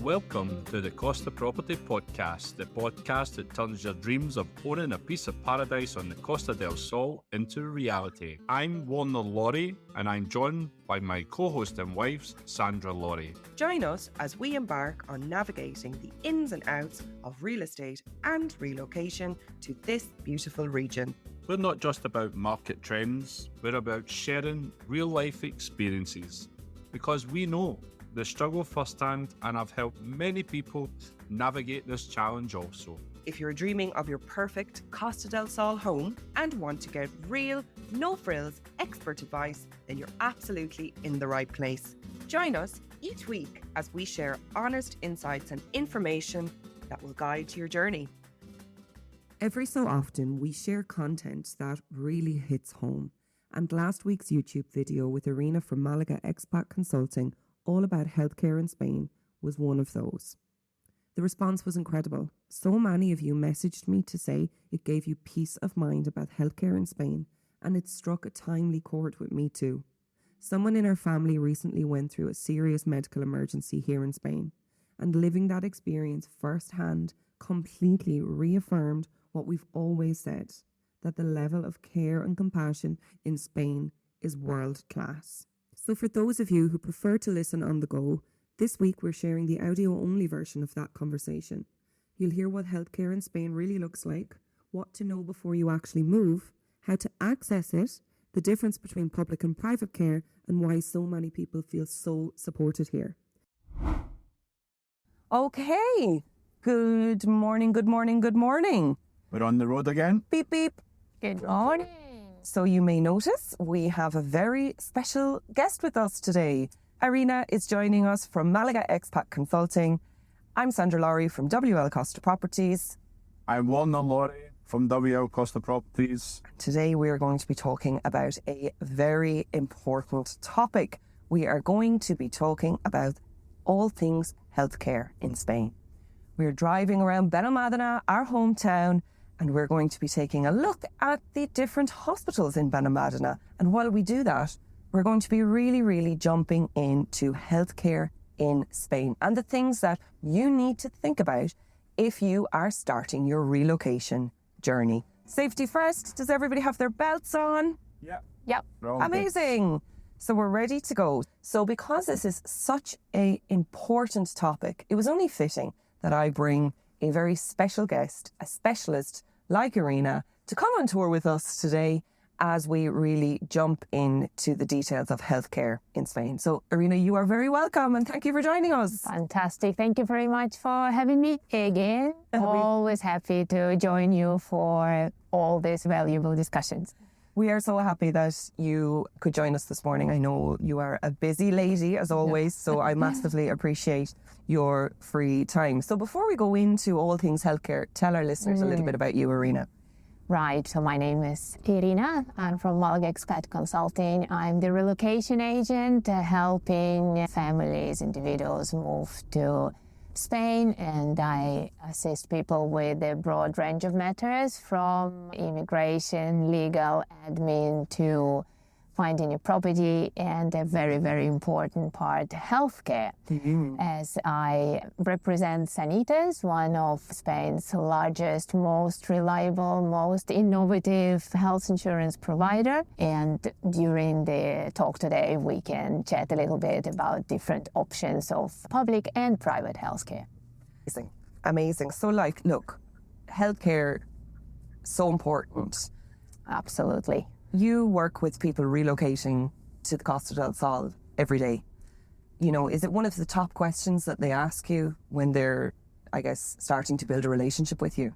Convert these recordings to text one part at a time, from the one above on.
Welcome to the Costa Property Podcast, the podcast that turns your dreams of owning a piece of paradise on the Costa del Sol into reality. I'm Warner Laurie, and I'm joined by my co-host and wives, Sandra Laurie. Join us as we embark on navigating the ins and outs of real estate and relocation to this beautiful region. We're not just about market trends, we're about sharing real-life experiences, because we know the struggle firsthand, and I've helped many people navigate this challenge also. If you're dreaming of your perfect Costa del Sol home and want to get real, no-frills, expert advice, then you're absolutely in the right place. Join us each week as we share honest insights and information that will guide your journey. Every so often, we share content that really hits home. And last week's YouTube video with Irina from Málaga Expat Consulting all about healthcare in Spain was one of those. The response was incredible. So many of you messaged me to say it gave you peace of mind about healthcare in Spain, and it struck a timely chord with me too. Someone in our family recently went through a serious medical emergency here in Spain, and living that experience firsthand completely reaffirmed what we've always said, that the level of care and compassion in Spain is world class. So for those of you who prefer to listen on the go, this week we're sharing the audio-only version of that conversation. You'll hear what healthcare in Spain really looks like, what to know before you actually move, how to access it, the difference between public and private care, and why so many people feel so supported here. Okay. Good morning. We're on the road again. Beep, beep. Good morning. So you may notice we have a very special guest with us today. Irina is joining us from Málaga Expat Consulting. I'm Sandra Laurie from WL Costa Properties. I'm Warner Laurie from WL Costa Properties. Today we are going to be talking about a very important topic. We are going to be talking about all things healthcare in Spain. We're driving around Benalmádena, our hometown, and we're going to be taking a look at the different hospitals in Benalmádena. And while we do that, we're going to be really jumping into healthcare in Spain and the things that you need to think about if you are starting your relocation journey. Safety first. Does everybody have their belts on? Yep. Amazing. So we're ready to go. So because this is such an important topic, it was only fitting that I bring a very special guest, a specialist like Irina, to come on tour with us today as we really jump into the details of healthcare in Spain. So Irina, you are very welcome and thank you for joining us. Fantastic. Thank you very much for having me again. Always happy to join you for all these valuable discussions. We are so happy that you could join us this morning. I know you are a busy lady as always, so I massively appreciate your free time. So before we go into all things healthcare, tell our listeners a little bit about you, Irina. Right. So my name is Irina. I'm from Málaga Expat Consulting. I'm the relocation agent helping families, individuals move to Spain, and I assist people with a broad range of matters from immigration, legal, admin to finding a property, and a very important part, healthcare. As I represent Sanitas, one of Spain's largest, most reliable, most innovative health insurance provider. And during the talk today, we can chat a little bit about different options of public and private healthcare. Amazing. So look, healthcare, so important. Absolutely. You work with people relocating to the Costa del Sol every day. You know, is it one of the top questions that they ask you when they're, I guess, starting to build a relationship with you?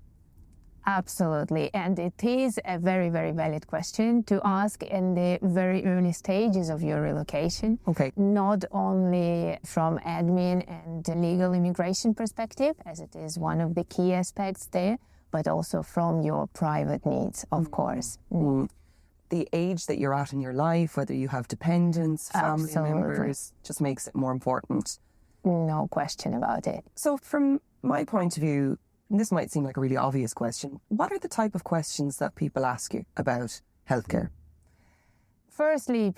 Absolutely. And it is a very valid question to ask in the very early stages of your relocation. Okay. Not only from admin and legal immigration perspective, as it is one of the key aspects there, but also from your private needs, of course. The age that you're at in your life, whether you have dependents, family members, just makes it more important. No question about it. So from my point of view, and this might seem like a really obvious question, what are the type of questions that people ask you about healthcare? Firstly,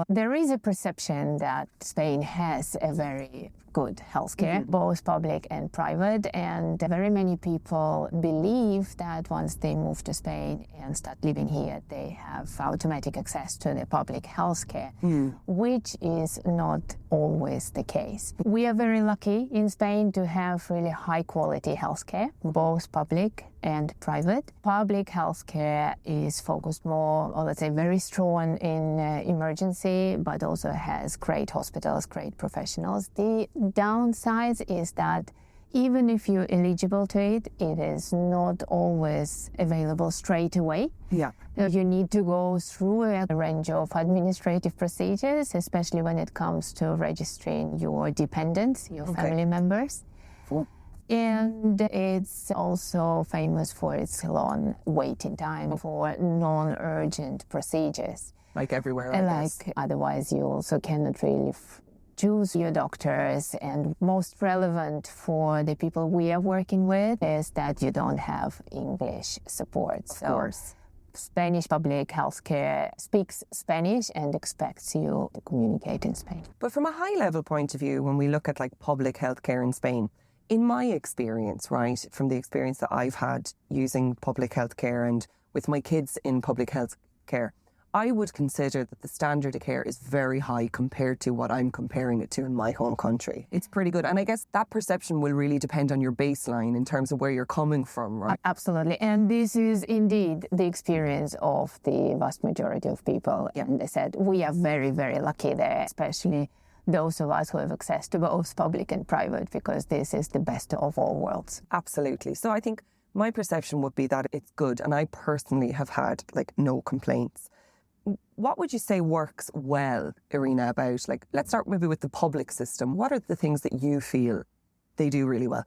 there is a perception that Spain has a very good healthcare, both public and private. And very many people believe that once they move to Spain and start living here, they have automatic access to the public healthcare, which is not always the case. We are very lucky in Spain to have really high quality healthcare, both public and private. Public healthcare is focused more, or let's say very strong in emergency, but also has great hospitals, great professionals. The downside is that even if you're eligible to it, it is not always available straight away. Yeah. You need to go through a range of administrative procedures, especially when it comes to registering your dependents, your family members. Cool. And it's also famous for its long waiting time for non-urgent procedures. Like everywhere, I guess. Otherwise, you also cannot really choose your doctors. And most relevant for the people we are working with is that you don't have English support. Of course. Spanish public healthcare speaks Spanish and expects you to communicate in Spanish. But from a high-level point of view, when we look at like public healthcare in Spain, in my experience, right, from the experience that I've had using public healthcare and with my kids in public healthcare, I would consider that the standard of care is very high compared to what I'm comparing it to in my home country. It's pretty good. And I guess that perception will really depend on your baseline in terms of where you're coming from, right? Absolutely. And this is indeed the experience of the vast majority of people. Yeah. And they said, we are very, very lucky there, especially those of us who have access to both public and private, because this is the best of all worlds. Absolutely. So I think my perception would be that it's good. And I personally have had like no complaints. What would you say works well, Irina, about like, let's start maybe with the public system. What are the things that you feel they do really well?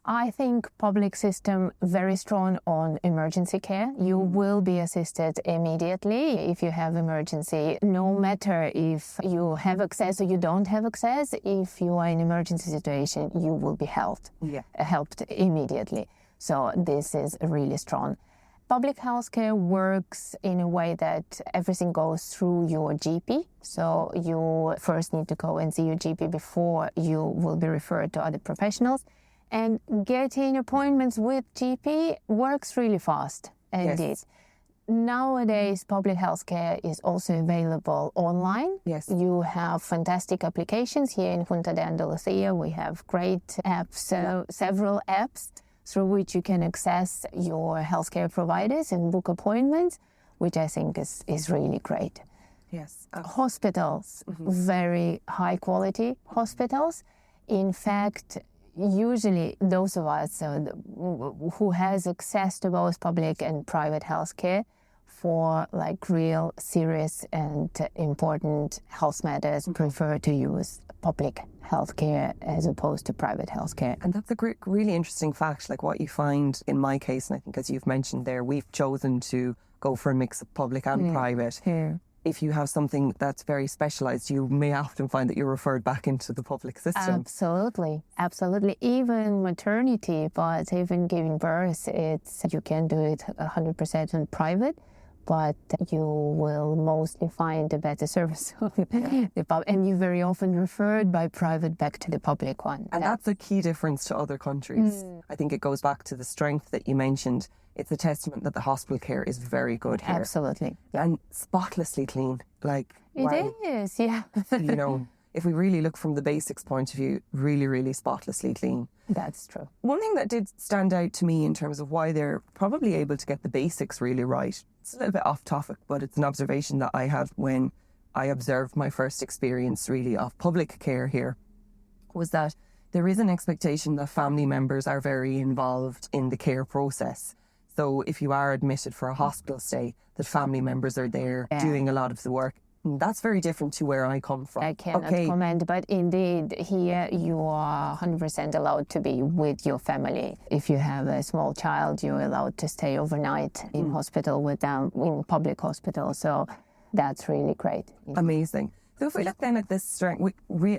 I think public system very strong on emergency care. You will be assisted immediately if you have emergency, no matter if you have access or you don't have access. If you are in emergency situation, you will be helped immediately. So this is really strong. Public healthcare works in a way that everything goes through your GP. So you first need to go and see your GP before you will be referred to other professionals. And getting appointments with GP works really fast, indeed. Yes. Nowadays, public healthcare is also available online. Yes. You have fantastic applications here in Junta de Andalucía. We have great apps, several apps through which you can access your healthcare providers and book appointments, which I think is really great. Yes. Hospitals, very high quality hospitals. In fact, usually those of us who has access to both public and private healthcare for like real serious and important health matters prefer to use public healthcare as opposed to private healthcare. And that's a great, really interesting fact. Like what you find in my case, and I think as you've mentioned there, we've chosen to go for a mix of public and private. Yeah. If you have something that's very specialised, you may often find that you're referred back into the public system. Absolutely. Even maternity, but even giving birth, you can do it 100% in private, but you will mostly find a better service. And you very often referred by private back to the public one. And that's a key difference to other countries. I think it goes back to the strength that you mentioned. It's a testament that the hospital care is very good here. Absolutely. And spotlessly clean. Like, it is, yeah. You know, if we really look from the basics point of view, really, really spotlessly clean. That's true. One thing that did stand out to me in terms of why they're probably able to get the basics really right, it's a little bit off topic, but it's an observation that I had when I observed my first experience really of public care here, was that there is an expectation that family members are very involved in the care process. So if you are admitted for a hospital stay, that family members are there doing a lot of the work. That's very different to where I come from. I cannot comment, but indeed here you are 100% allowed to be with your family. If you have a small child, you're allowed to stay overnight in hospital with them, in public hospital. So that's really great. Amazing. So if we look then at this strength,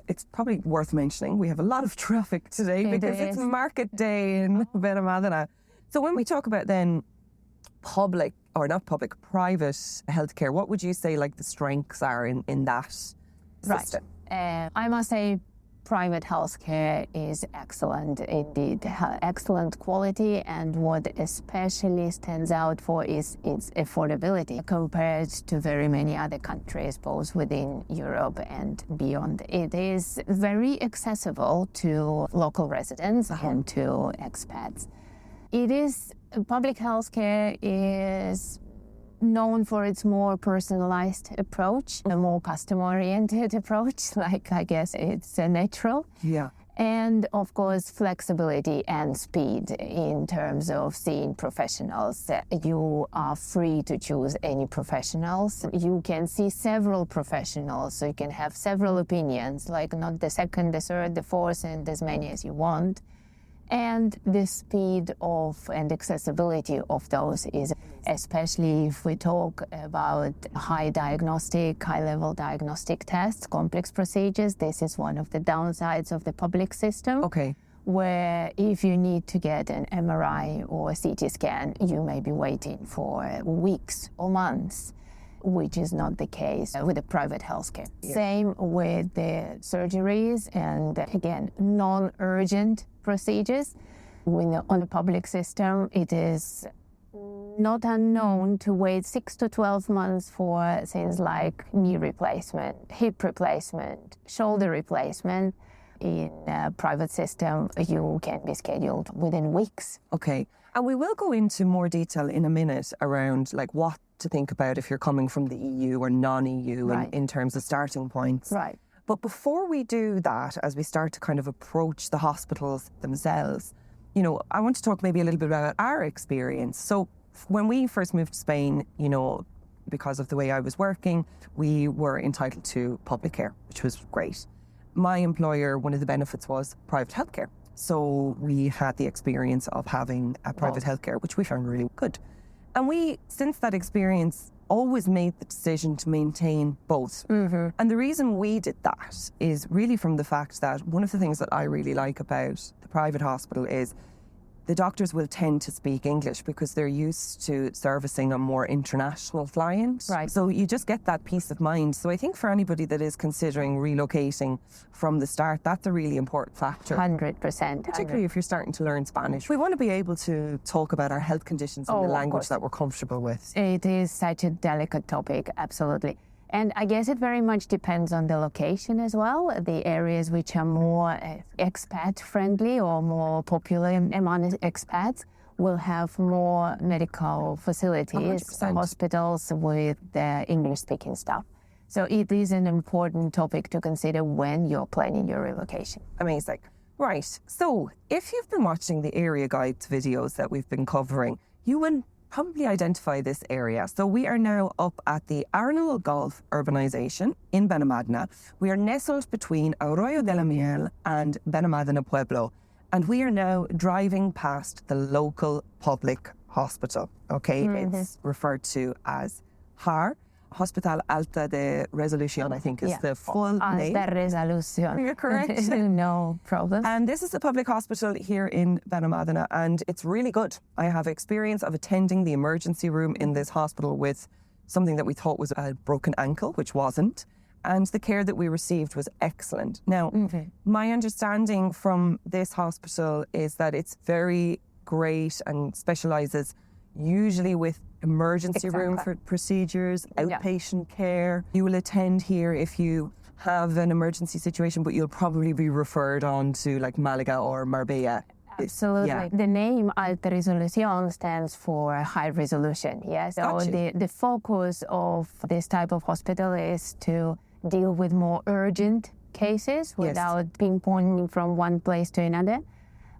it's probably worth mentioning, we have a lot of traffic today because it's market day in Benalmádena. So when we talk about then private healthcare, what would you say like the strengths are in that system? I must say private healthcare is excellent indeed, excellent quality, and what especially stands out for is its affordability compared to very many other countries, both within Europe and beyond. It is very accessible to local residents and to expats. Public healthcare is known for its more personalized approach, a more customer-oriented approach, like I guess it's natural. Yeah. And of course, flexibility and speed in terms of seeing professionals. You are free to choose any professionals. You can see several professionals, so you can have several opinions, like not the second, the third, the fourth, and as many as you want. And the speed of and accessibility of those is, especially if we talk about high-level diagnostic tests, complex procedures, this is one of the downsides of the public system. Okay. Where if you need to get an MRI or a CT scan, you may be waiting for weeks or months, which is not the case with the private healthcare. Yeah. Same with the surgeries and, again, non-urgent procedures. On the public system, it is not unknown to wait 6 to 12 months for things like knee replacement, hip replacement, shoulder replacement. In a private system, you can be scheduled within weeks. Okay. And we will go into more detail in a minute around like what to think about if you're coming from the EU or non-EU Right. in terms of starting points. Right. But before we do that, as we start to kind of approach the hospitals themselves, I want to talk maybe a little bit about our experience. So when we first moved to Spain, because of the way I was working, we were entitled to public care, which was great. My employer, one of the benefits was private healthcare. So we had the experience of having a private healthcare, which we found really good. And we, since that experience, always made the decision to maintain both. Mm-hmm. And the reason we did that is really from the fact that one of the things that I really like about the private hospital is the doctors will tend to speak English because they're used to servicing a more international client. Right. So you just get that peace of mind. So I think for anybody that is considering relocating from the start, that's a really important factor. 100%. Particularly if you're starting to learn Spanish. We want to be able to talk about our health conditions in the language that we're comfortable with. It is such a delicate topic, absolutely. And I guess it very much depends on the location as well. The areas which are more expat-friendly or more popular among expats will have more medical facilities, 100%. Hospitals with the English-speaking staff. So it is an important topic to consider when you're planning your relocation. Amazing. Right. So if you've been watching the area guides videos that we've been covering, you will probably identify this area. So we are now up at the Arnal Golf urbanisation in Benalmádena. We are nestled between Arroyo de la Miel and Benalmádena Pueblo. And we are now driving past the local public hospital. Okay, It's referred to as HAR, Hospital Alta de Resolución, I think is the full name. Alta Resolución. You're correct. No problem. And this is a public hospital here in Benalmádena, and it's really good. I have experience of attending the emergency room in this hospital with something that we thought was a broken ankle, which wasn't. And the care that we received was excellent. Now, my understanding from this hospital is that it's very great and specialises usually with emergency room for procedures, outpatient care. You will attend here if you have an emergency situation, but you'll probably be referred on to like Málaga or Marbella. Absolutely. Yeah. The name Alta Resolución stands for high resolution, yes? So the focus of this type of hospital is to deal with more urgent cases without pinpointing from one place to another.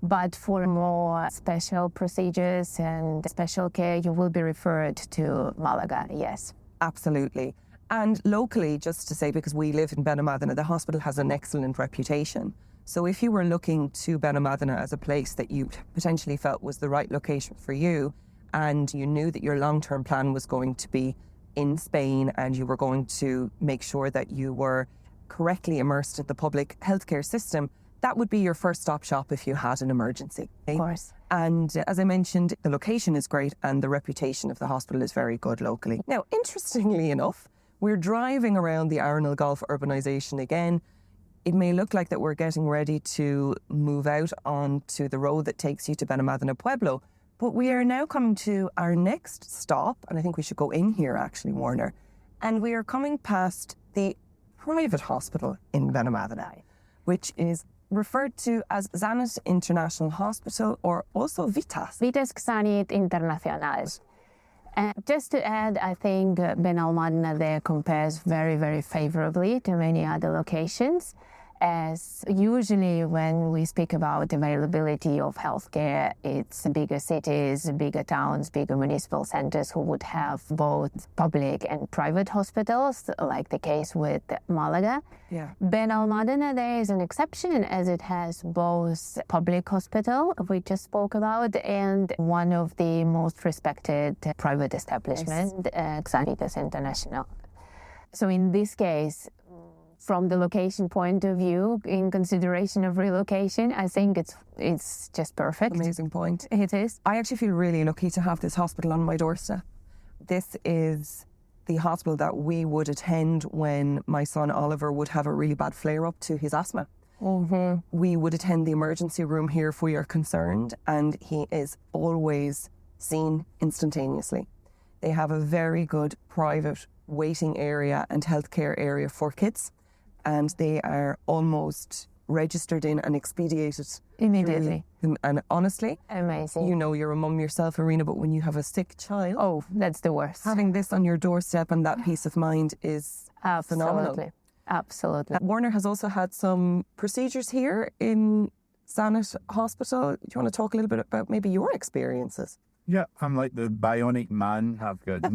But for more special procedures and special care, you will be referred to Málaga, yes. Absolutely. And locally, just to say, because we live in Benalmádena, the hospital has an excellent reputation. So if you were looking to Benalmádena as a place that you potentially felt was the right location for you, and you knew that your long-term plan was going to be in Spain and you were going to make sure that you were correctly immersed in the public healthcare system, that would be your first stop shop if you had an emergency. Of course. And as I mentioned, the location is great and the reputation of the hospital is very good locally. Now, interestingly enough, we're driving around the Arnal Golf urbanisation again. it may look like that we're getting ready to move out onto the road that takes you to Benalmádena Pueblo, but we are now coming to our next stop, and I think we should go in here actually, Warner, and we are coming past the private hospital in Benalmádena, which is referred to as Zanit International Hospital, or also Vitas. Vitas Zanit Internacional. Just to add, I think Benalmádena there compares very, very favorably to many other locations, as usually when we speak about availability of healthcare, it's bigger cities, bigger towns, bigger municipal centers who would have both public and private hospitals, like the case with Málaga. Yeah. Benalmádena there is an exception, as it has both public hospital, we just spoke about, and one of the most respected private establishments, Vitas International. So in this case, from the location point of view, in consideration of relocation, I think it's just perfect. Amazing point. It is. I actually feel really lucky to have this hospital on my doorstep. This is the hospital that we would attend when my son Oliver would have a really bad flare-up to his asthma. Mm-hmm. We would attend the emergency room here if we are concerned, and he is always seen instantaneously. They have a very good private waiting area and healthcare area for kids, and they are almost registered in and expedited Immediately. And honestly, Amazing. you know, you're a mum yourself, Irina, but when you have a sick child, Oh, that's the worst. having this on your doorstep and that peace of mind is phenomenal. Absolutely. Warner has also had some procedures here in Zanit Hospital. Do you want to talk a little bit about maybe your experiences? Yeah, I'm like the bionic man. I've got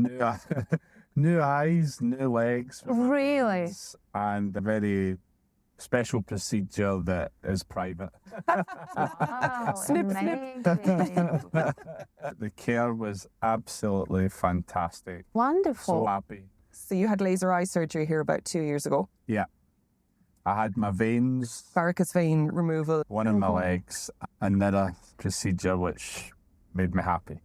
new eyes, new legs. Really? And a very special procedure that is private. Wow, Snip, amazing. The care was absolutely fantastic. Wonderful. So happy. So you had laser eye surgery here about 2 years ago. Yeah. I had my veins, Varicose vein removal. one in my legs, another procedure which made me happy.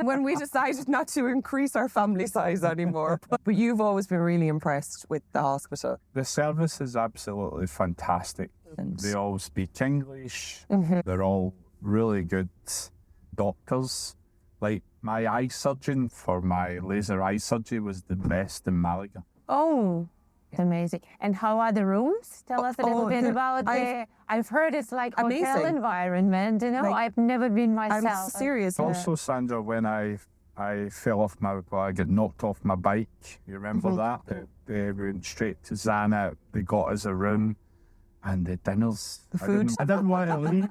When we decided not to increase our family size anymore. But you've always been really impressed with the hospital. The service is absolutely fantastic. They all speak English. They're all really good doctors. Like my eye surgeon for my laser eye surgery was the best in Málaga. Oh, amazing. And how are the rooms? Tell us a little bit about I've heard it's like hotel Amazing. environment, you know, Like, I've never been I'm myself. serious. Also, Sandra, when I fell off I got knocked off my bike. You remember that? They went straight to Zanit. They got us a room, and the dinners. The food. I didn't want to leave.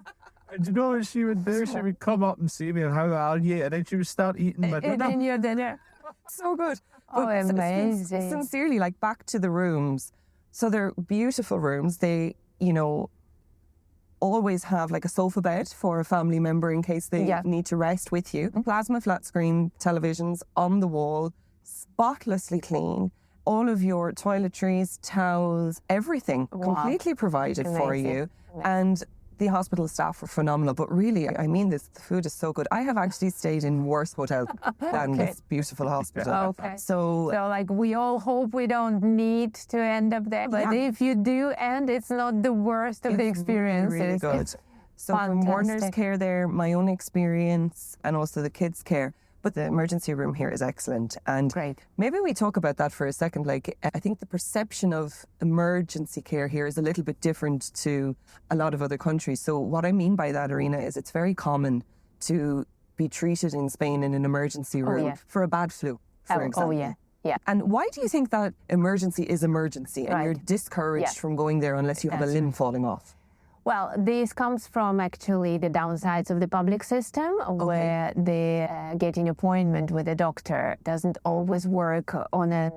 And you know what she would do? She would come up and see me and how are you? And then she would start eating my dinner. In your dinner. So good. Oh, But amazing. Sincerely, like back to the rooms. So they're beautiful rooms. They, you know, always have like a sofa bed for a family member in case they need to rest with you. Plasma flat screen televisions on the wall, spotlessly clean. All of your toiletries, towels, everything completely provided for you. And the hospital staff were phenomenal, but really, I mean this, the food is so good. I have actually stayed in worse hotels than this beautiful hospital. Okay. So like we all hope we don't need to end up there, but if you do, and it's not the worst of the experiences. really good. It's So from Warner's fantastic. care there, my own experience, and also the kids' care. But the emergency room here is excellent. And Great. maybe we talk about that for a second. Like, I think the perception of emergency care here is a little bit different to a lot of other countries. So what I mean by that, Irina, is it's very common to be treated in Spain in an emergency room for a bad flu, for example. Yeah. And why do you think that emergency is emergency and you're discouraged from going there unless you have a limb falling off? Well, this comes from actually the downsides of the public system, where getting appointment with a doctor doesn't always work on a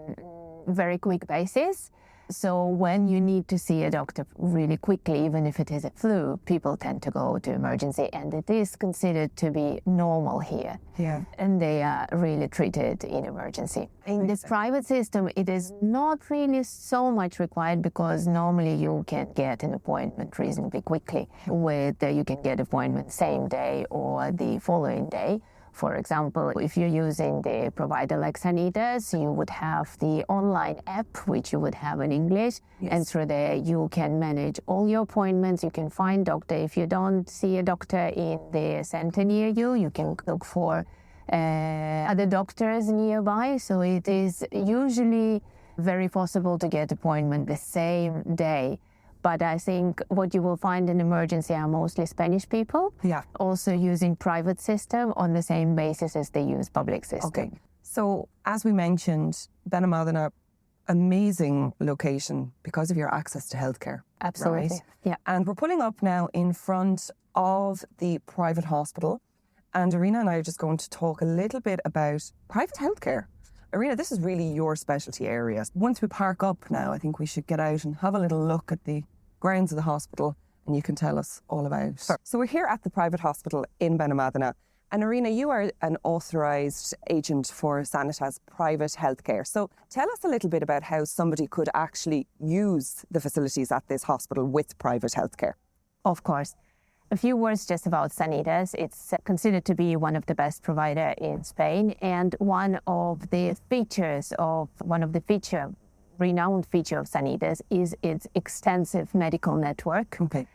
very quick basis. So when you need to see a doctor really quickly, even if it is a flu, people tend to go to emergency, and it is considered to be normal here. Yeah. And they are really treated in emergency. In the private system, it is not really so much required, because normally you can get an appointment reasonably quickly. You can get appointment same day or the following day. For example, if you're using the provider like Sanitas, you would have the online app, which you would have in English. Yes. And through there, you can manage all your appointments. You can find doctor. If you don't see a doctor in the center near you, you can look for other doctors nearby. So it is usually very possible to get appointment the same day. But I think what you will find in emergency are mostly Spanish people, also using private system on the same basis as they use public system. Okay. So as we mentioned, Benalmádena, amazing location because of your access to healthcare. Absolutely. Right? Yeah. And we're pulling up now in front of the private hospital. And Irina and I are just going to talk a little bit about private healthcare. Irina, this is really your specialty area. Once we park up now, I think we should get out and have a little look at the grounds of the hospital, and you can tell us all about it. Sure. So we're here at the private hospital in Benalmádena. And Irina, you are an authorised agent for Sanitas private healthcare. So tell us a little bit about how somebody could actually use the facilities at this hospital with private healthcare. Of course. A few words just about Sanitas. It's considered to be one of the best provider in Spain, and one of the renowned feature of Sanitas is its extensive medical network. Okay.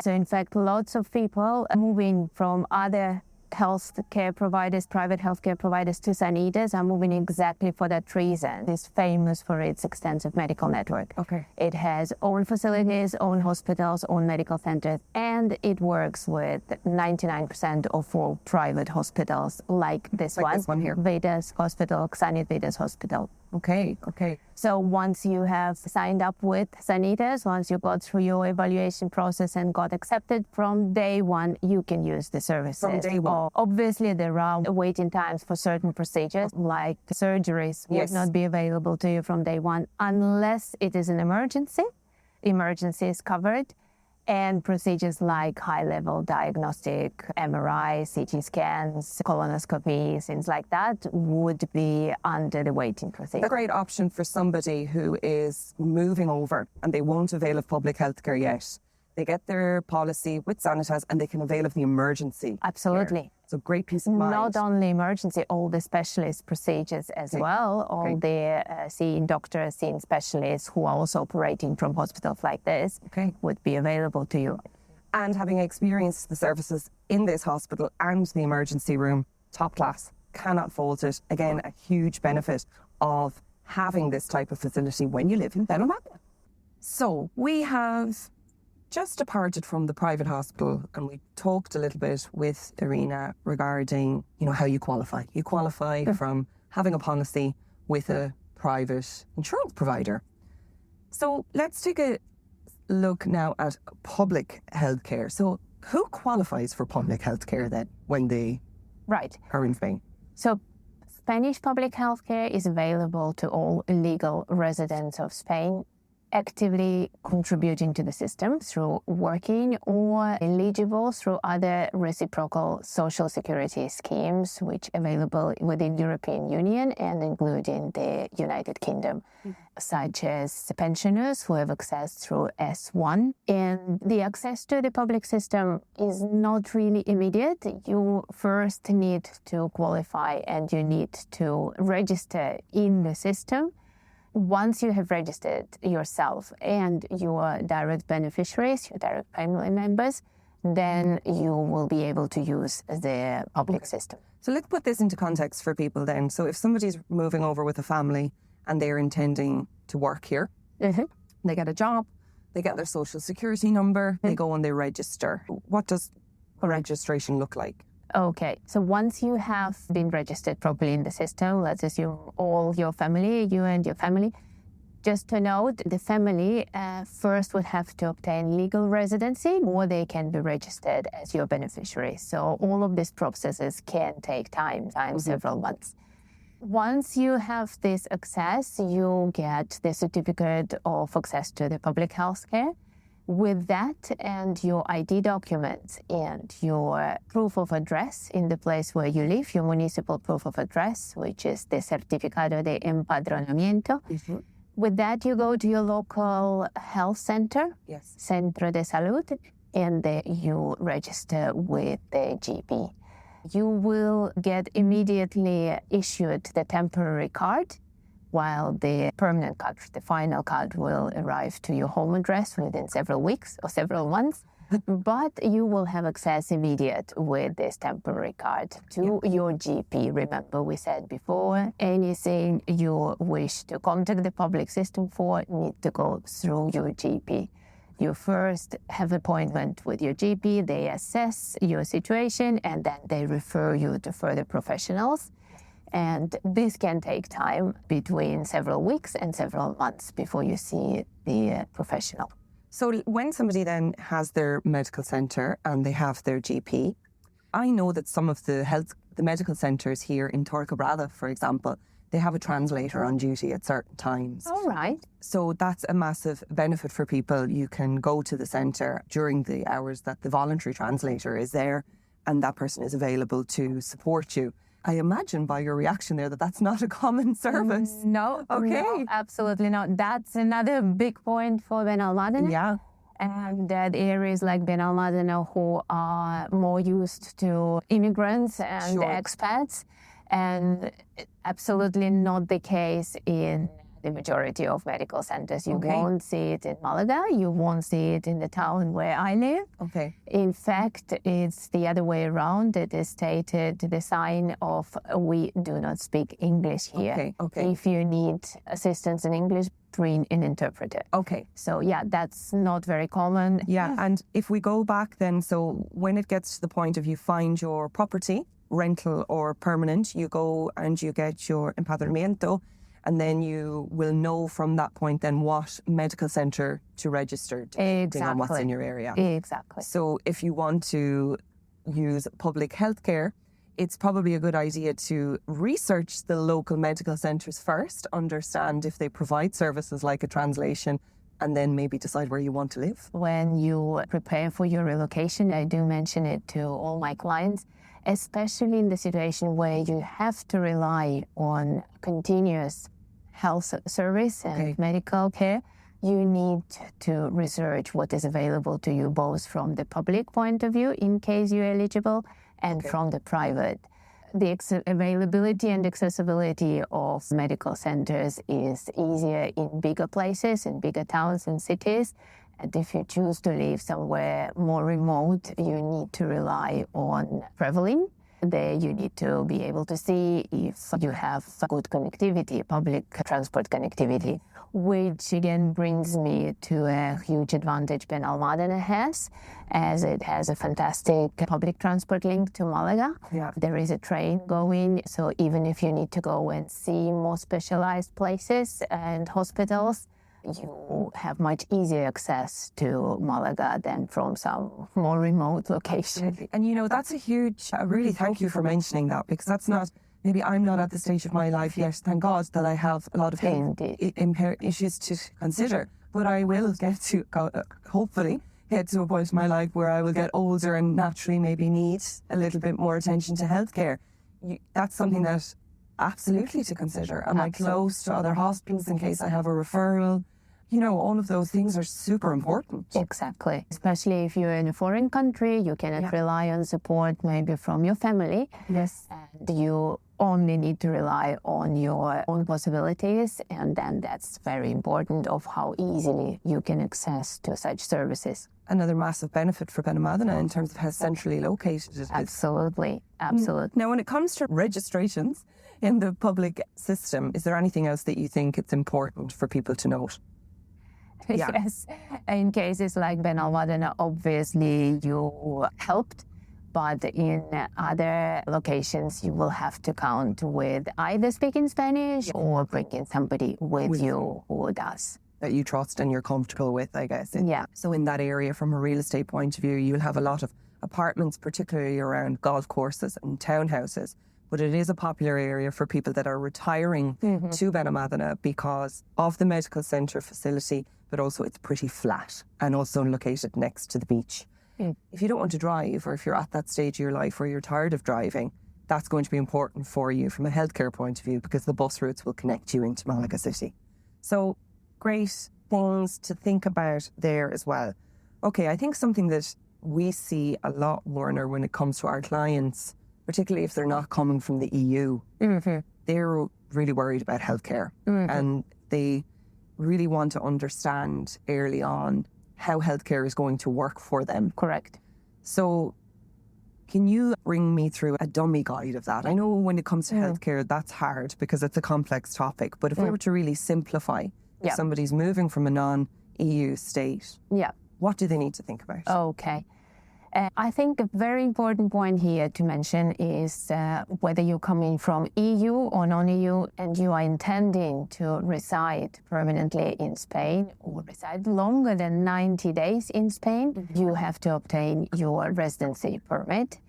So in fact, lots of people are moving from other healthcare providers, private healthcare providers to Sanitas are moving exactly for that reason. It's famous for its extensive medical network. Okay. It has own facilities, own hospitals, own medical centers, and it works with 99% of all private hospitals like this one. This one here. Vedas Hospital, Xanit Vedas Hospital. Okay. So once you have signed up with Sanitas, once you got through your evaluation process and got accepted, from day one, you can use the services. From day one. Obviously, there are waiting times for certain procedures, like surgeries would not be available to you from day one unless it is an emergency. Emergency is covered. And procedures like high-level diagnostic, MRI, CT scans, colonoscopy, things like that would be under the waiting procedure. A great option for somebody who is moving over and they won't avail of public healthcare yet. They get their policy with Sanitas and they can avail of the emergency. Absolutely. care. So great peace of mind. Not only emergency, all the specialist procedures as well. All the seeing doctors, seeing specialists who are also operating from hospitals like this would be available to you. And having experienced the services in this hospital and the emergency room, top class, cannot fault it. Again, a huge benefit of having this type of facility when you live in Benalmádena. So we have just departed from the private hospital and we talked a little bit with Irina regarding, how you qualify. You qualify from having a policy with a private insurance provider. So let's take a look now at public healthcare. So who qualifies for public healthcare then when they are in Spain? So Spanish public healthcare is available to all legal residents of Spain actively contributing to the system through working or eligible through other reciprocal social security schemes which are available within European Union and including the United Kingdom, such as pensioners who have access through S1. And the access to the public system is not really immediate. You first need to qualify and you need to register in the system. Once you have registered yourself and your direct beneficiaries, your direct family members, then you will be able to use the public system. So let's put this into context for people then. So if somebody's moving over with a family and they're intending to work here, they get a job, they get their social security number, they go and they register. What does a registration look like? Okay, so once you have been registered properly in the system, let's assume all your family, you and your family, just to note, the family first would have to obtain legal residency or they can be registered as your beneficiary. So all of these processes can take time, several months. Once you have this access, you get the certificate of access to the public health care. With that and your ID documents and your proof of address in the place where you live, your municipal proof of address, which is the Certificado de Empadronamiento. With that, you go to your local health center, Centro de Salud, and you register with the GP. You will get immediately issued the temporary card, while the permanent card, the final card, will arrive to your home address within several weeks or several months. But you will have access immediate with this temporary card to your GP. Remember, we said before, anything you wish to contact the public system for need to go through your GP. You first have an appointment with your GP, they assess your situation, and then they refer you to further professionals. And this can take time between several weeks and several months before you see the professional. So when somebody then has their medical centre and they have their GP, I know that some of the medical centres here in Torquebrada, for example, they have a translator on duty at certain times. All right. So that's a massive benefit for people. You can go to the centre during the hours that the voluntary translator is there, and that person is available to support you. I imagine by your reaction there that that's not a common service. No, okay. No, absolutely not. That's another big point for Benalmádena. Yeah. And that areas like Benalmádena who are more used to immigrants and expats, and absolutely not the case in the majority of medical centers. You won't see it in Málaga, you won't see it in the town where I live. Okay. In fact, it's the other way around. It is stated the sign of we do not speak English here. Okay. If you need assistance in English, bring an interpreter. Okay. So yeah, that's not very common. Yeah, and if we go back then, so when it gets to the point of you find your property, rental or permanent, you go and you get your empadronamiento, and then you will know from that point then what medical centre to register depending on what's in your area. Exactly. So if you want to use public healthcare, it's probably a good idea to research the local medical centres first, understand if they provide services like a translation, and then maybe decide where you want to live. When you prepare for your relocation, I do mention it to all my clients, especially in the situation where you have to rely on continuous health service and medical care. You need to research what is available to you, both from the public point of view, in case you're eligible, and from the private. The availability and accessibility of medical centers is easier in bigger places, in bigger towns and cities. And if you choose to live somewhere more remote, you need to rely on traveling. There you need to be able to see if you have good connectivity, public transport connectivity, which again brings me to a huge advantage Benalmádena has, as it has a fantastic public transport link to Málaga. Yeah. There is a train going, so even if you need to go and see more specialized places and hospitals, you have much easier access to Málaga than from some more remote location. And you know, that's a huge, really thank you for mentioning that, because that's not, maybe I'm not at the stage of my life yet, thank God, that I have a lot of health issues to consider. But I will get to, hopefully, get to a point in my life where I will get older and naturally maybe need a little bit more attention to healthcare. That's something that absolutely to consider. Am I close to other hospitals in case I have a referral? You know, all of those things are super important. Exactly. Especially if you're in a foreign country, you cannot rely on support maybe from your family. Yes. And you only need to rely on your own possibilities. And then that's very important of how easily you can access to such services. Another massive benefit for Benalmádena in terms of how centrally located it is. Absolutely. Now, when it comes to registrations in the public system, is there anything else that you think it's important for people to note? Yeah. Yes. In cases like Benalmádena, obviously you helped, but in other locations you will have to count with either speaking Spanish or bringing somebody with you who does. That you trust and you're comfortable with, I guess. Yeah. So in that area, from a real estate point of view, you'll have a lot of apartments, particularly around golf courses and townhouses. But it is a popular area for people that are retiring to Benalmádena because of the medical centre facility, but also it's pretty flat and also located next to the beach. If you don't want to drive, or if you're at that stage of your life where you're tired of driving, that's going to be important for you from a healthcare point of view, because the bus routes will connect you into Málaga City. So great things to think about there as well. Okay, I think something that we see a lot, Warner, when it comes to our clients particularly if they're not coming from the EU, they're really worried about healthcare, and they really want to understand early on how healthcare is going to work for them. Correct. So can you bring me through a dummy guide of that? I know when it comes to healthcare, that's hard because it's a complex topic. But if we were to really simplify, if somebody's moving from a non-EU state, what do they need to think about? Okay. I think a very important point here to mention is whether you're coming from EU or non-EU and you are intending to reside permanently in Spain or reside longer than 90 days in Spain, you have to obtain your residency permit.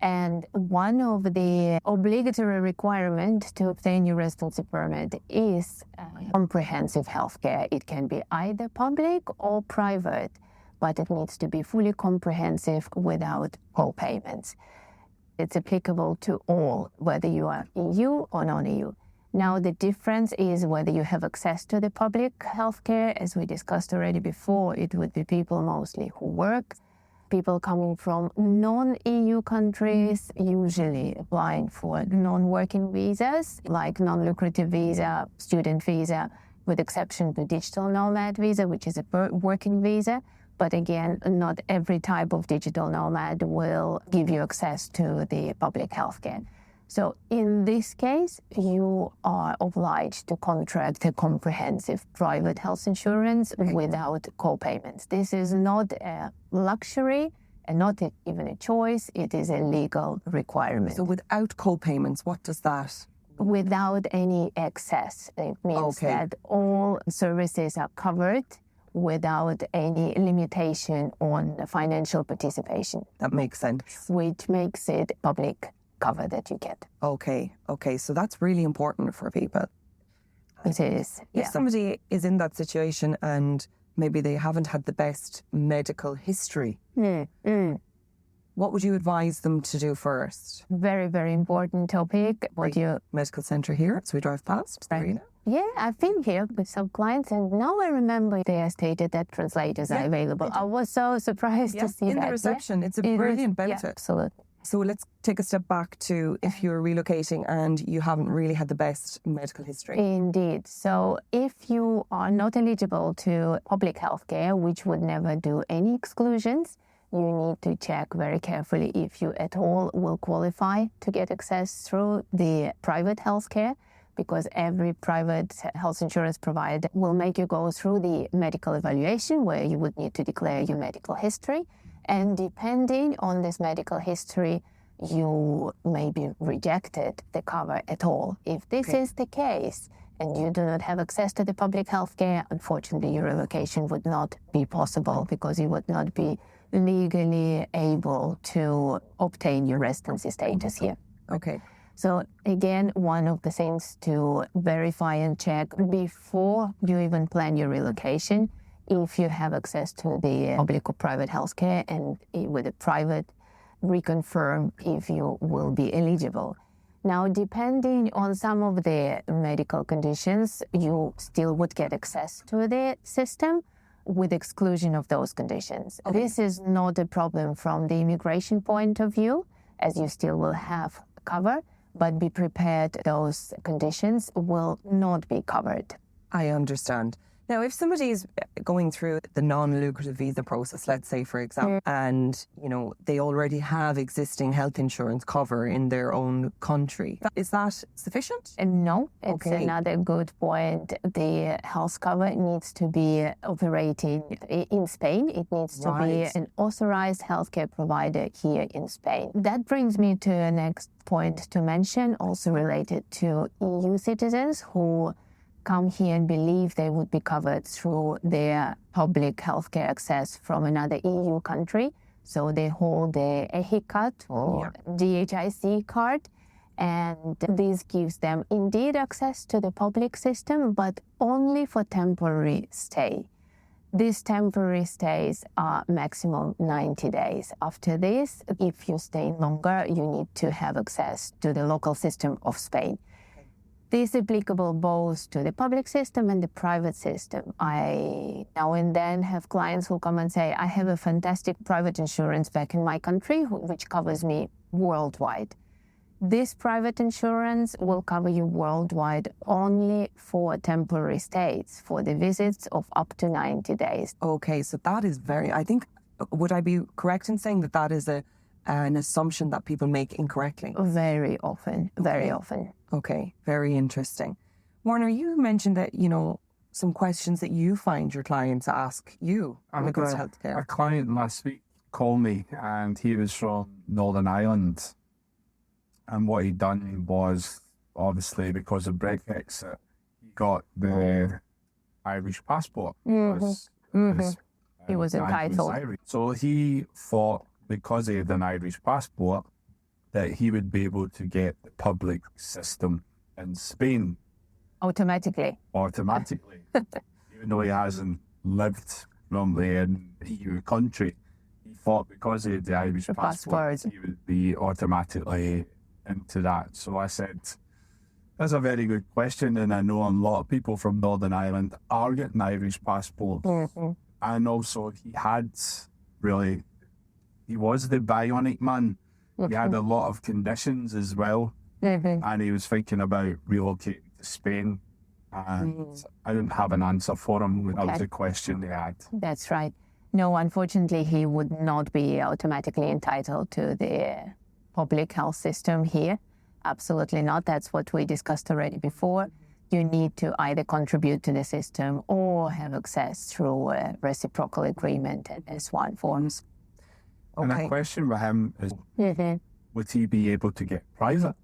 And one of the obligatory requirements to obtain your residency permit is comprehensive healthcare. It can be either public or private, but it needs to be fully comprehensive without co-payments. It's applicable to all, whether you are EU or non-EU. Now, the difference is whether you have access to the public healthcare. As we discussed already before, it would be people mostly who work. People coming from non-EU countries, usually applying for non-working visas, like non-lucrative visa, student visa, with exception to digital nomad visa, which is a working visa. But again, not every type of digital nomad will give you access to the public healthcare. So in this case, you are obliged to contract a comprehensive private health insurance without co-payments. This is not a luxury and not even a choice. It is a legal requirement. So without co-payments, what does that? Without any excess. It means that all services are covered without any limitation on financial participation. That makes sense. Which makes it public cover that you get. Okay. So that's really important for people. It is. If somebody is in that situation and maybe they haven't had the best medical history, what would you advise them to do first? Very, very important topic. Medical centre here, so we drive past. Right. Irina. Yeah, I've been here with some clients, and now I remember they stated that translators are available. I was so surprised to see that. In the reception, it's a brilliant benefit. Yeah, absolutely. So let's take a step back to if you're relocating and you haven't really had the best medical history. Indeed. So if you are not eligible to public healthcare, which would never do any exclusions, you need to check very carefully if you at all will qualify to get access through the private healthcare, because every private health insurance provider will make you go through the medical evaluation where you would need to declare your medical history. And depending on this medical history, you may be rejected the cover at all. If this is the case and you do not have access to the public healthcare, unfortunately your relocation would not be possible because you would not be legally able to obtain your residency status here. Okay. So again, one of the things to verify and check before you even plan your relocation, if you have access to the public or private healthcare, and with a private, reconfirm if you will be eligible. Now, depending on some of the medical conditions, you still would get access to the system with exclusion of those conditions. Okay. This is not a problem from the immigration point of view, as you still will have cover, but be prepared those conditions will not be covered. I understand. Now, if somebody's going through the non-lucrative visa process, let's say, for example, and, they already have existing health insurance cover in their own country, is that sufficient? No, it's another good point. The health cover needs to be operating in Spain. It needs to be an authorized healthcare provider here in Spain. That brings me to a next point to mention, also related to EU citizens who come here and believe they would be covered through their public healthcare access from another EU country. So they hold the EHICAT or DHIC card, and this gives them indeed access to the public system, but only for temporary stay. These temporary stays are maximum 90 days. After this, if you stay longer, you need to have access to the local system of Spain. This is applicable both to the public system and the private system. I now and then have clients who come and say, I have a fantastic private insurance back in my country, which covers me worldwide. This private insurance will cover you worldwide only for temporary stays, for the visits of up to 90 days. Okay, so that is I think, would I be correct in saying that is an assumption that people make incorrectly? Very often, very often. Okay, very interesting. Warner, you mentioned that, some questions that you find your clients ask you when it comes to healthcare. A client last week called me, and he was from Northern Ireland. And what he'd done was, obviously, because of Brexit, he got the Irish passport. He was entitled. So he thought, because he had an Irish passport, that he would be able to get the public system in Spain. Automatically. Even though he hasn't lived normally in the EU country. He thought because he had the Irish passport, he would be automatically into that. So I said, that's a very good question, and I know a lot of people from Northern Ireland are getting Irish passports. And also he was the bionic man. He had a lot of conditions as well, and he was thinking about relocating to Spain, and I didn't have an answer for him. That was the question they had. That's right. No, unfortunately, he would not be automatically entitled to the public health system here. Absolutely not. That's what we discussed already before. You need to either contribute to the system or have access through a reciprocal agreement and S1 forms. And a question with him is, would he be able to get private?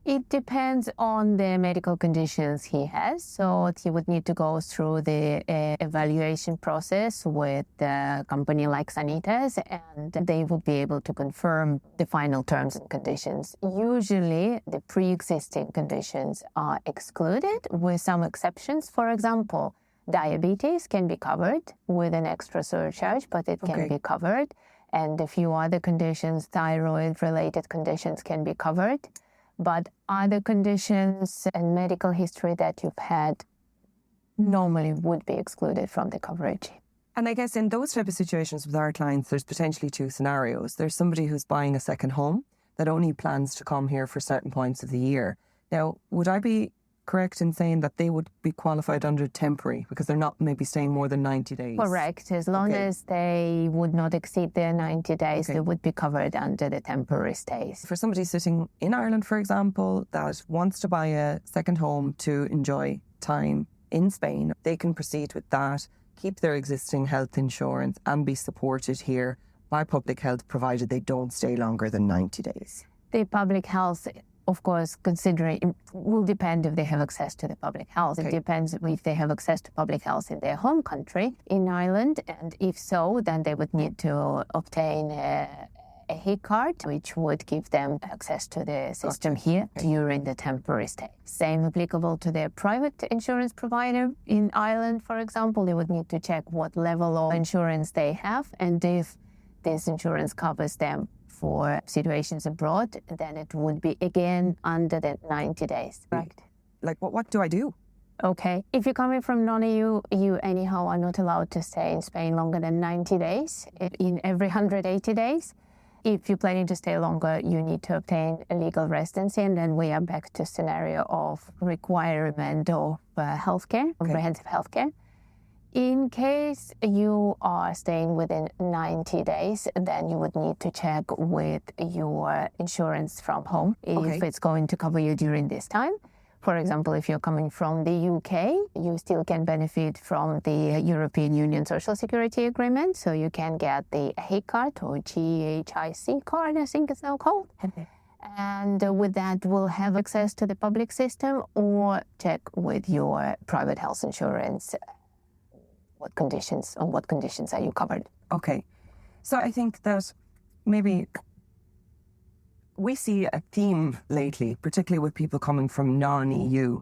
It depends on the medical conditions he has. So he would need to go through the evaluation process with a company like Sanitas, and they would be able to confirm the final terms and conditions. Usually, the pre-existing conditions are excluded with some exceptions. For example, diabetes can be covered with an extra surcharge, but it can be covered. And a few other conditions, thyroid-related conditions, can be covered. But other conditions and medical history that you've had normally would be excluded from the coverage. And I guess in those type of situations with our clients, there's potentially two scenarios. There's somebody who's buying a second home that only plans to come here for certain points of the year. Now, would I be correct in saying that they would be qualified under temporary because they're not maybe staying more than 90 days? Correct. As long as they would not exceed their 90 days, they would be covered under the temporary stays. For somebody sitting in Ireland, for example, that wants to buy a second home to enjoy time in Spain, they can proceed with that, keep their existing health insurance and be supported here by public health, provided they don't stay longer than 90 days. The public health, of course, considering, it will depend if they have access to the public health. It depends if they have access to public health in their home country, in Ireland. And if so, then they would need to obtain a HIC card, which would give them access to the system here during the temporary stay. Same applicable to their private insurance provider in Ireland, for example. They would need to check what level of insurance they have, and if this insurance covers them for situations abroad, then it would be again under the 90 days. Right. Like, what do I do? Okay. If you're coming from non-EU, you anyhow are not allowed to stay in Spain longer than 90 days, in every 180 days. If you're planning to stay longer, you need to obtain a legal residency, and then we are back to scenario of requirement of healthcare, comprehensive healthcare. In case you are staying within 90 days, then you would need to check with your insurance from home if it's going to cover you during this time. For example, if you're coming from the UK, you still can benefit from the European Union Social Security Agreement, so you can get the HIC card or GHIC card, I think it's now called. And with that, we'll have access to the public system, or check with your private health insurance on what conditions are you covered. Okay. So I think that maybe we see a theme lately, particularly with people coming from non-EU,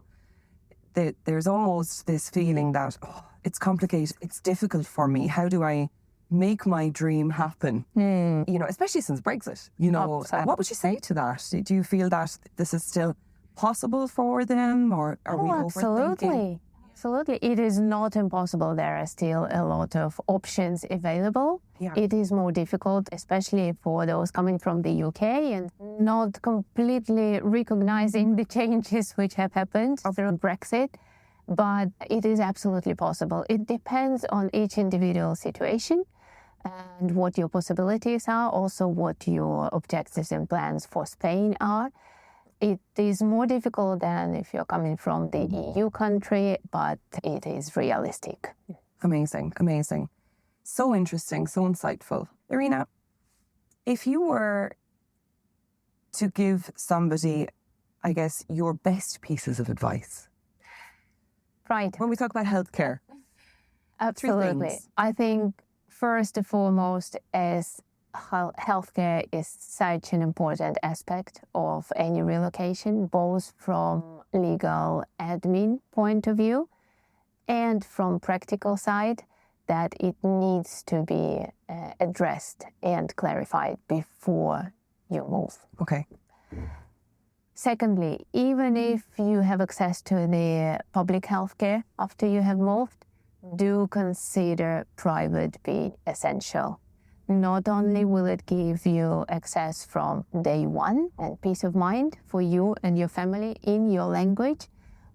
that there's almost this feeling that it's complicated, it's difficult for me. How do I make my dream happen? You know, especially since Brexit. You know, what would you say to that? Do you feel that this is still possible for them, or are we overthinking? Absolutely. It is not impossible. There are still a lot of options available. Yeah. It is more difficult, especially for those coming from the UK and not completely recognizing the changes which have happened through Brexit. But it is absolutely possible. It depends on each individual situation and what your possibilities are, also what your objectives and plans for Spain are. It is more difficult than if you're coming from the EU country, but it is realistic. Amazing, amazing. So interesting, so insightful. Irina, if you were to give somebody, I guess, your best pieces of advice. Right. When we talk about healthcare. Absolutely. I think first and foremost is healthcare is such an important aspect of any relocation, both from legal admin point of view and from practical side, that it needs to be addressed and clarified before you move. Okay. Secondly, even if you have access to the public healthcare after you have moved, do consider private being essential. Not only will it give you access from day one and peace of mind for you and your family in your language,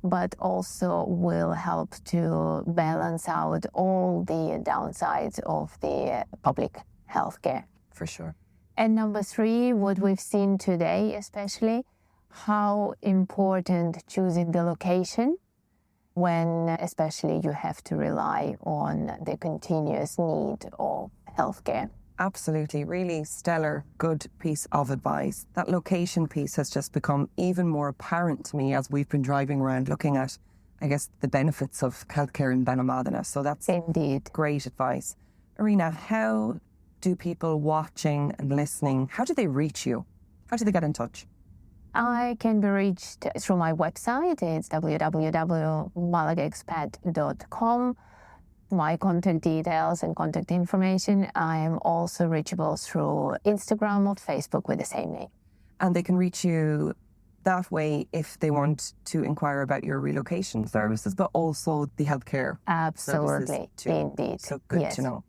but also will help to balance out all the downsides of the public healthcare. For sure. And number three, what we've seen today especially, how important choosing the location when especially you have to rely on the continuous need of healthcare. Absolutely. Really stellar, good piece of advice. That location piece has just become even more apparent to me as we've been driving around looking at, I guess, the benefits of healthcare in Benalmádena. So that's indeed great advice. Irina, how do people watching and listening, how do they reach you? How do they get in touch? I can be reached through my website. It's www.malagaexpat.com. My contact details and contact information. I am also reachable through Instagram or Facebook with the same name. And they can reach you that way if they want to inquire about your relocation services, but also the healthcare Absolutely, services too. Indeed. So good Yes. to know.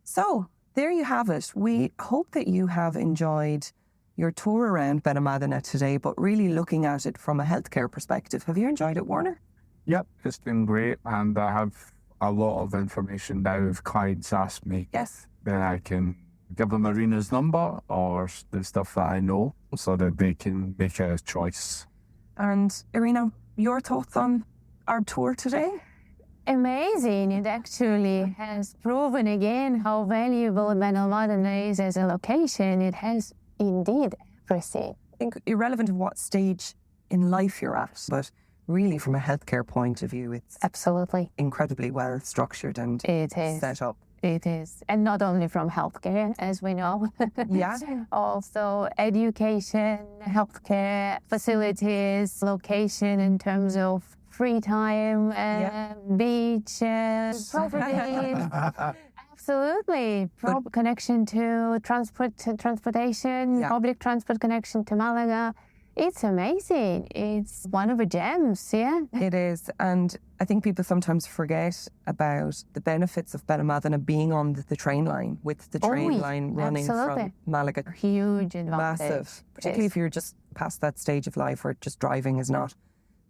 So there you have it. We hope that you have enjoyed your tour around Benalmádena today, but really looking at it from a healthcare perspective. Have you enjoyed it, Warner? Yep, it's been great, and I have a lot of information now. If clients ask me, Yes. then I can give them Irina's number or the stuff that I know so that they can make a choice. And Irina, your thoughts on our tour today? Amazing. It actually has proven again how valuable Benalmádena is as a location. It has indeed everything. I think irrelevant of what stage in life you're at, but really from a healthcare point of view, it's Absolutely. incredibly well structured and It is. set up. It is. And not only from healthcare, as we know. Yeah. Also education, healthcare, facilities, location in terms of free time, beach, properties. Absolutely. Connection to transportation, public transport connection to Malaga. It's amazing. It's one of the gems, yeah. It is. And I think people sometimes forget about the benefits of Benalmádena being on the train line, with the train line running absolutely. from Malaga. Huge advantage. Massive. Particularly if you're just past that stage of life where just driving is not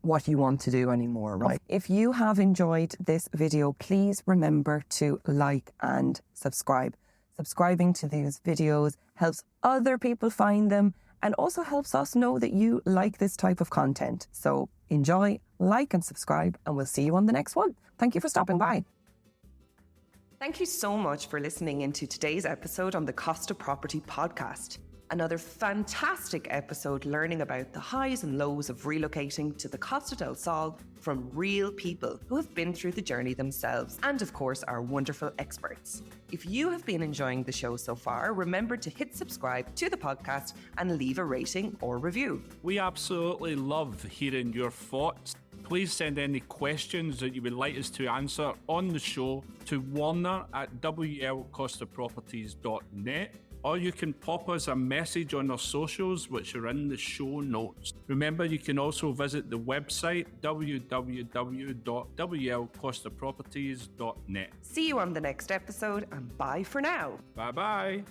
what you want to do anymore, right? If you have enjoyed this video, please remember to like and subscribe. Subscribing to these videos helps other people find them and also helps us know that you like this type of content. So enjoy, like and subscribe, and we'll see you on the next one. Thank you for stopping by. Thank you so much for listening into today's episode on the Costa Property Podcast. Another fantastic episode learning about the highs and lows of relocating to the Costa del Sol from real people who have been through the journey themselves, and of course our wonderful experts. If you have been enjoying the show so far, remember to hit subscribe to the podcast and leave a rating or review. We absolutely love hearing your thoughts. Please send any questions that you would like us to answer on the show to Warner at wlcostaproperties.net. or you can pop us a message on our socials, which are in the show notes. Remember, you can also visit the website www.wlcostaproperties.net. See you on the next episode, and bye for now. Bye-bye.